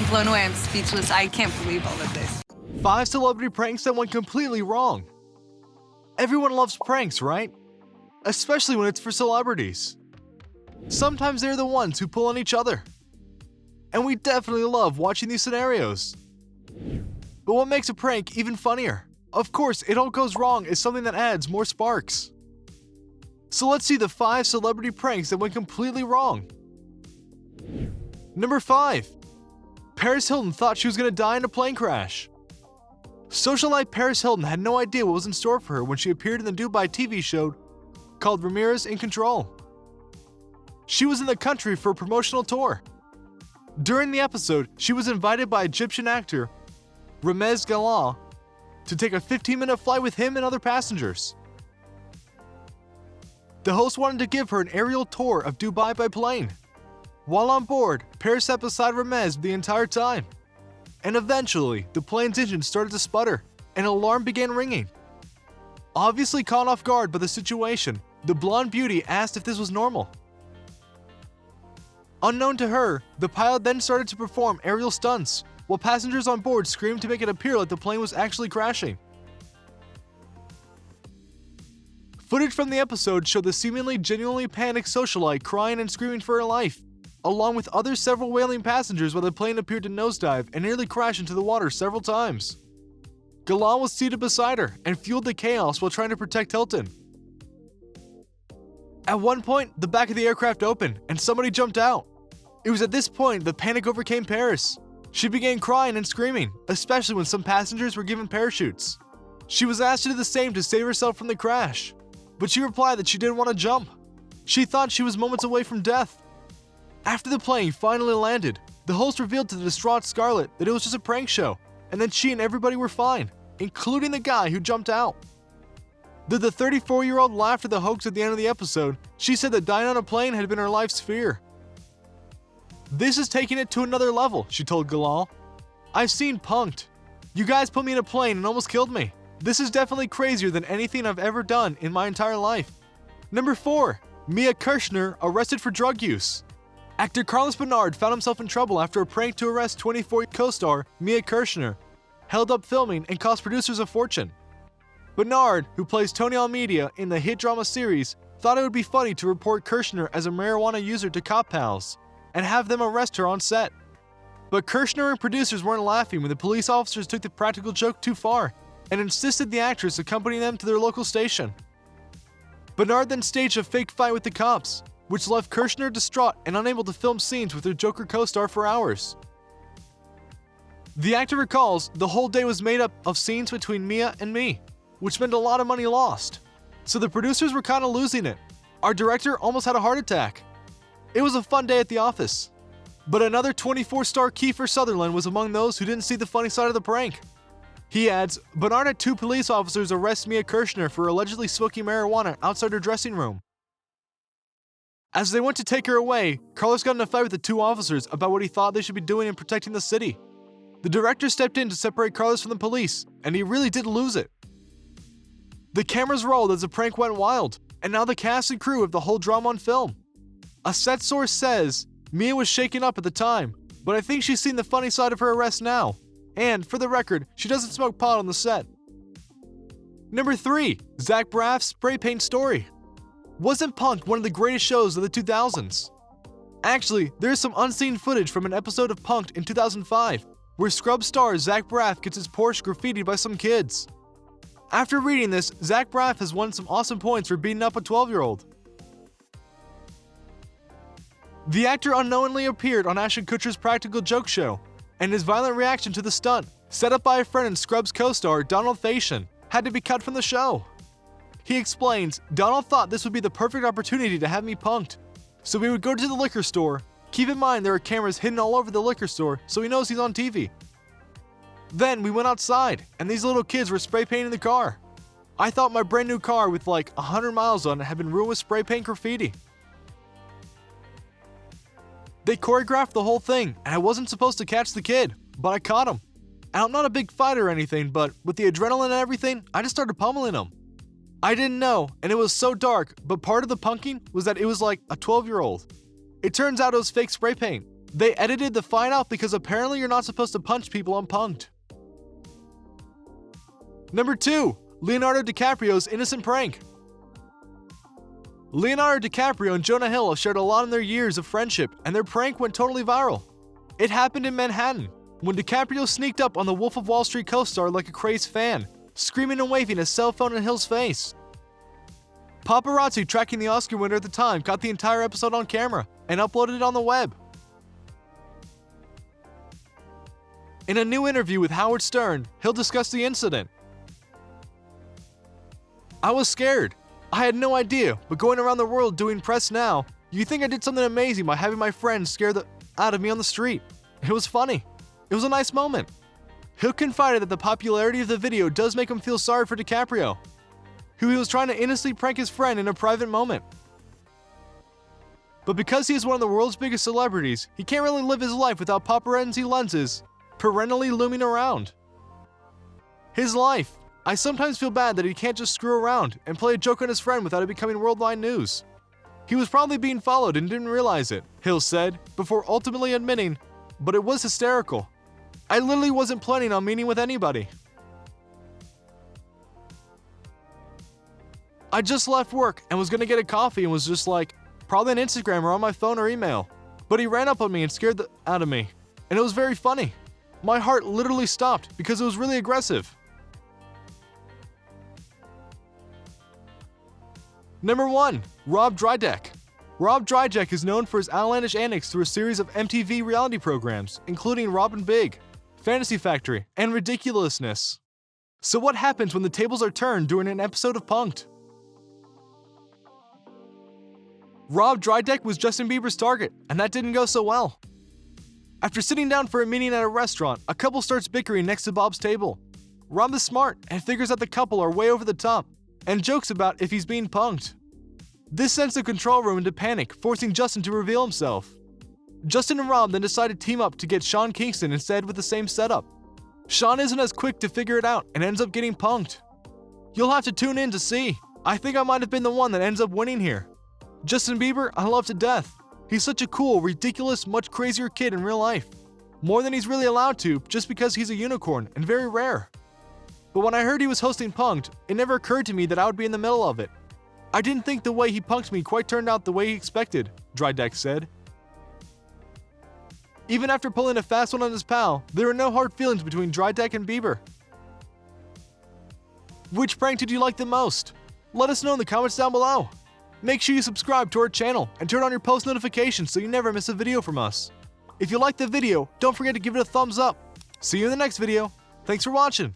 blown away. I'm speechless. I can't believe all of this. 5 celebrity pranks that went completely wrong. Everyone loves pranks, right? Especially when it's for celebrities. Sometimes they're the ones who pull on each other. And we definitely love watching these scenarios. But what makes a prank even funnier? Of course, it all goes wrong is something that adds more sparks. So let's see the 5 celebrity pranks that went completely wrong. Number 5. Paris Hilton thought she was going to die in a plane crash. Socialite Paris Hilton had no idea what was in store for her when she appeared in the Dubai TV show called Ramirez in Control. She was in the country for a promotional tour. During the episode, she was invited by Egyptian actor Ramez Galah to take a 15-minute flight with him and other passengers. The host wanted to give her an aerial tour of Dubai by plane. While on board, Paris sat beside Ramez the entire time. And eventually, the plane's engine started to sputter, and an alarm began ringing. Obviously caught off guard by the situation, the blonde beauty asked if this was normal. Unknown to her, the pilot then started to perform aerial stunts, while passengers on board screamed to make it appear like the plane was actually crashing. Footage from the episode showed the seemingly genuinely panicked socialite crying and screaming for her life, along with other several wailing passengers while the plane appeared to nosedive and nearly crash into the water several times. Galah was seated beside her and fueled the chaos while trying to protect Hilton. At one point, the back of the aircraft opened and somebody jumped out. It was at this point that panic overcame Paris. She began crying and screaming, especially when some passengers were given parachutes. She was asked to do the same to save herself from the crash, but she replied that she didn't want to jump. She thought she was moments away from death. After the plane finally landed, the host revealed to the distraught Scarlett that it was just a prank show, and that she and everybody were fine, including the guy who jumped out. Though the 34-year-old laughed at the hoax at the end of the episode, she said that dying on a plane had been her life's fear. "This is taking it to another level," she told Galah. "I've seen Punk'd. You guys put me in a plane and almost killed me. This is definitely crazier than anything I've ever done in my entire life." Number 4. Mia Kirshner arrested for drug use. Actor Carlos Bernard found himself in trouble after a prank to arrest 24 co-star Mia Kirshner held up filming and cost producers a fortune. Bernard, who plays Tony Almeida in the hit drama series, thought it would be funny to report Kirshner as a marijuana user to cop pals and have them arrest her on set. But Kirshner and producers weren't laughing when the police officers took the practical joke too far and insisted the actress accompany them to their local station. Bernard then staged a fake fight with the cops, which left Kirshner distraught and unable to film scenes with her Joker co-star for hours. The actor recalls the whole day was made up of scenes between Mia and me, which meant a lot of money lost. So the producers were kind of losing it. Our director almost had a heart attack. It was a fun day at the office. But another 24-star Kiefer Sutherland was among those who didn't see the funny side of the prank. He adds, Bernard had 2 police officers arrest Mia Kirshner for allegedly smoking marijuana outside her dressing room. As they went to take her away, Carlos got in a fight with the 2 officers about what he thought they should be doing in protecting the city. The director stepped in to separate Carlos from the police, and he really did lose it. The cameras rolled as the prank went wild, and now the cast and crew have the whole drama on film. A set source says, Mia was shaken up at the time, but I think she's seen the funny side of her arrest now. And, for the record, she doesn't smoke pot on the set. Number 3. Zach Braff's spray paint story. Wasn't Punk'd one of the greatest shows of the 2000s? Actually, there is some unseen footage from an episode of Punk'd in 2005, where Scrubs star Zach Braff gets his Porsche graffitied by some kids. After reading this, Zach Braff has won some awesome points for beating up a 12-year-old. The actor unknowingly appeared on Ashton Kutcher's Practical Joke Show, and his violent reaction to the stunt, set up by a friend and Scrubs co-star Donald Faison, had to be cut from the show. He explains, Donald thought this would be the perfect opportunity to have me punked. So we would go to the liquor store. Keep in mind there are cameras hidden all over the liquor store, so he knows he's on TV. Then we went outside, and these little kids were spray painting the car. I thought my brand new car with like 100 miles on it had been ruined with spray paint graffiti. They choreographed the whole thing, and I wasn't supposed to catch the kid, but I caught him. And I'm not a big fighter or anything, but with the adrenaline and everything, I just started pummeling him. I didn't know, and it was so dark, but part of the punking was that it was like a 12-year-old. It turns out it was fake spray paint. They edited the fight out because apparently you're not supposed to punch people on Punk'd. Number 2. Leonardo DiCaprio's innocent prank. Leonardo DiCaprio and Jonah Hill have shared a lot in their years of friendship, and their prank went totally viral. It happened in Manhattan, when DiCaprio sneaked up on the Wolf of Wall Street co-star like a crazed fan, screaming and waving his cell phone in Hill's face. Paparazzi tracking the Oscar winner at the time caught the entire episode on camera and uploaded it on the web. In a new interview with Howard Stern, Hill discussed the incident. "I was scared. I had no idea, but going around the world doing press now, you think I did something amazing by having my friends scare the out of me on the street. It was funny. It was a nice moment." Hill confided that the popularity of the video does make him feel sorry for DiCaprio, who he was trying to innocently prank his friend in a private moment. But because he is one of the world's biggest celebrities, he can't really live his life without paparazzi lenses perennially looming around. His life. I sometimes feel bad that he can't just screw around and play a joke on his friend without it becoming worldwide news. He was probably being followed and didn't realize it, Hill said, before ultimately admitting, "But it was hysterical. I literally wasn't planning on meeting with anybody. I just left work and was gonna get a coffee and was just like, probably on Instagram or on my phone or email. But he ran up on me and scared the out of me. And it was very funny. My heart literally stopped because it was really aggressive." Number 1. Rob Dyrdek. Rob Dyrdek is known for his outlandish antics through a series of MTV reality programs, including Robin Big, Fantasy Factory, and Ridiculousness. So what happens when the tables are turned during an episode of Punk'd? Rob Dyrdek was Justin Bieber's target, and that didn't go so well. After sitting down for a meeting at a restaurant, a couple starts bickering next to Bob's table. Rob is smart and figures that the couple are way over the top, and jokes about if he's being punked. This sends the control room into panic, forcing Justin to reveal himself. Justin and Rob then decide to team up to get Sean Kingston instead with the same setup. Sean isn't as quick to figure it out and ends up getting punked. You'll have to tune in to see. I think I might have been the one that ends up winning here. Justin Bieber, I love to death. He's such a cool, ridiculous, much crazier kid in real life. More than he's really allowed to, just because he's a unicorn and very rare. But when I heard he was hosting Punk'd, it never occurred to me that I would be in the middle of it. I didn't think the way he punked me quite turned out the way he expected, Dyrdek said. Even after pulling a fast one on his pal, there were no hard feelings between Dyrdek and Bieber. Which prank did you like the most? Let us know in the comments down below. Make sure you subscribe to our channel and turn on your post notifications so you never miss a video from us. If you liked the video, don't forget to give it a thumbs up. See you in the next video. Thanks for watching.